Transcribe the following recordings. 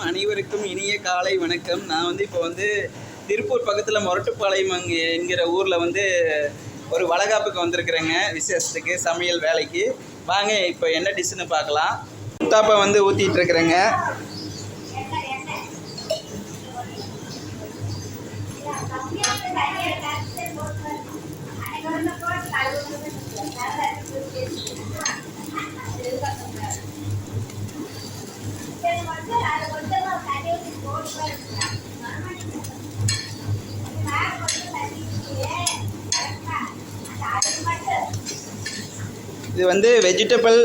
அனைவருக்கும் இனிய காலை வணக்கம். நான் வந்து இப்போ வந்து திருப்பூர் பக்கத்தில் மொரட்டுப்பாளையம் என்கிற ஊரில் வந்து ஒரு வளகாப்புக்கு வந்திருக்கிறேங்க, விசேஷத்துக்கு சமையல் வேலைக்கு. வாங்க இப்போ என்ன டிஷ்ஷுன்னு பார்க்கலாம். ஊத்தாப்பை வந்து ஊற்றிட்டு இருக்கிறேங்க. இது வந்து வெஜிடபிள்,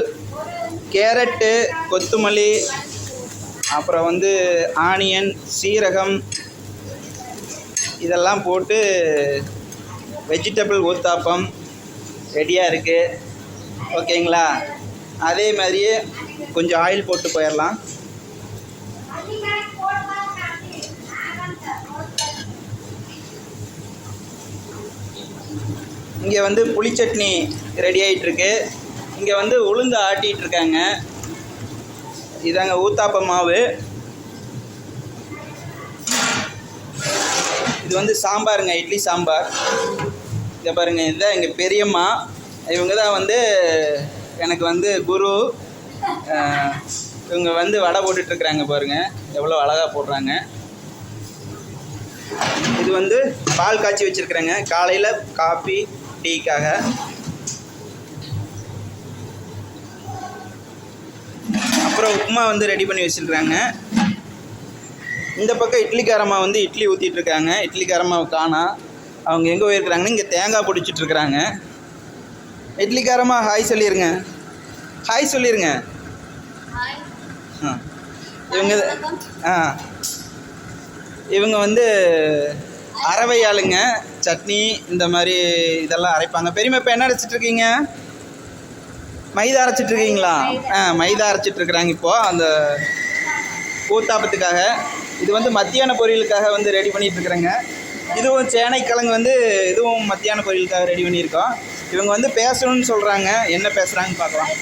கேரட்டு, கொத்தமல்லி, அப்புறம் வந்து ஆனியன், சீரகம் இதெல்லாம் போட்டு வெஜிடபிள் ஊத்தாப்பம் ரெடியாக இருக்குது. ஓகேங்களா? அதே மாதிரியே கொஞ்சம் ஆயில் போட்டு போயிடலாம். இங்கே வந்து புளி சட்னி ரெடி ஆகிட்டுருக்கு. இங்கே வந்து உளுந்து ஆட்டிகிட்டு இருக்காங்க. இதாங்க ஊத்தாப்ப மாவு. இது வந்து சாம்பாருங்க, இட்லி சாம்பார். இங்கே பாருங்கள், இதுதான் எங்கள் பெரியம்மா. இவங்க தான் வந்து எனக்கு வந்து குரு. இவங்க வந்து வடை போட்டுட்ருக்குறாங்க பாருங்கள், எவ்வளோ அழகாக போடுறாங்க. இது வந்து பால் காய்ச்சி வச்சுருக்குறேங்க காலையில் காஃபி டீக்காக. அப்புறம் உப்புமா வந்து ரெடி பண்ணி வச்சுருக்குறாங்க. இந்த பக்கம் இட்லிக்காரம்மா வந்து இட்லி ஊற்றிட்டு இருக்காங்க. இட்லிக்காரம்மாவை காணா, அவங்க எங்கே போயிருக்கிறாங்கன்னு இங்கே தேங்காய் பிடிச்சிட்ருக்குறாங்க. இட்லிக்காரம்மா ஹாய் சொல்லிடுங்க, ஹாய் சொல்லிடுங்க. இவங்க இவங்க வந்து அரவை ஆளுங்க. சட்னி இந்த மாதிரி இதெல்லாம் அரைப்பாங்க. பெரியம்மா இப்போ என்ன அரைச்சிட்ருக்கீங்க? மைதா அரைச்சிட்ருக்கீங்களா? மைதா அரைச்சிட்ருக்குறாங்க இப்போது அந்த ஊத்தாப்பத்துக்காக. இது வந்து மத்தியான பொரியலுக்காக வந்து ரெடி பண்ணிகிட்ருக்குறேங்க. இதுவும் சேனைக்கிழங்கு வந்து இதுவும் மத்தியான பொரியலுக்காக ரெடி பண்ணியிருக்கோம். இவங்க வந்து பேசணும்னு சொல்கிறாங்க, என்ன பேசுகிறாங்கன்னு பார்க்கலாம்.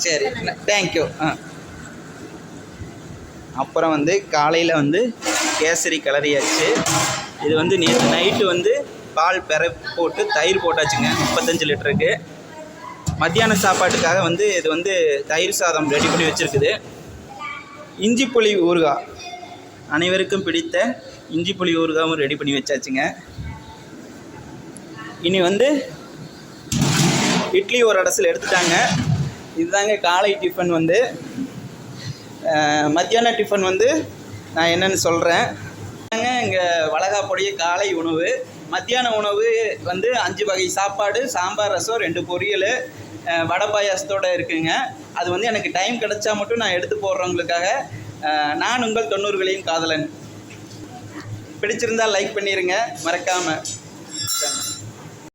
சரி, தேங்க்யூ. அப்புறம் வந்து காலையில் வந்து கேசரி கிளறியாச்சு. இது வந்து நேற்று நைட்டு வந்து பால் போட்டு தயிர் போட்டாச்சுங்க 35 லிட்டருக்கு. மத்தியான சாப்பாட்டுக்காக வந்து இது வந்து தயிர் சாதம் ரெடி பண்ணி வச்சுருக்குது. இஞ்சி புளி ஊறுகாய், அனைவருக்கும் பிடித்த இஞ்சி புளி ஊறுகாவும் ரெடி பண்ணி வச்சாச்சுங்க. இனி வந்து இட்லி ஒரு அடசில் எடுத்துட்டாங்க. இதுதாங்க காலை டிஃபன். வந்து மத்தியான டிஃபன் வந்து நான் என்னென்னு சொல்கிறேன். இங்கே வளகாப்புடைய காலை உணவு. மத்தியான உணவு வந்து 5 வகை சாப்பாடு, சாம்பார், ரசம், 2 பொரியல், வடை பாயாசத்தோடு இருக்குங்க. அது வந்து எனக்கு டைம் கிடச்சா மட்டும் நான் எடுத்து போடுறவங்களுக்காக. நான் உங்கள் 90களின் காதலன். பிடிச்சிருந்தால் லைக் பண்ணிடுங்க மறக்காமல்.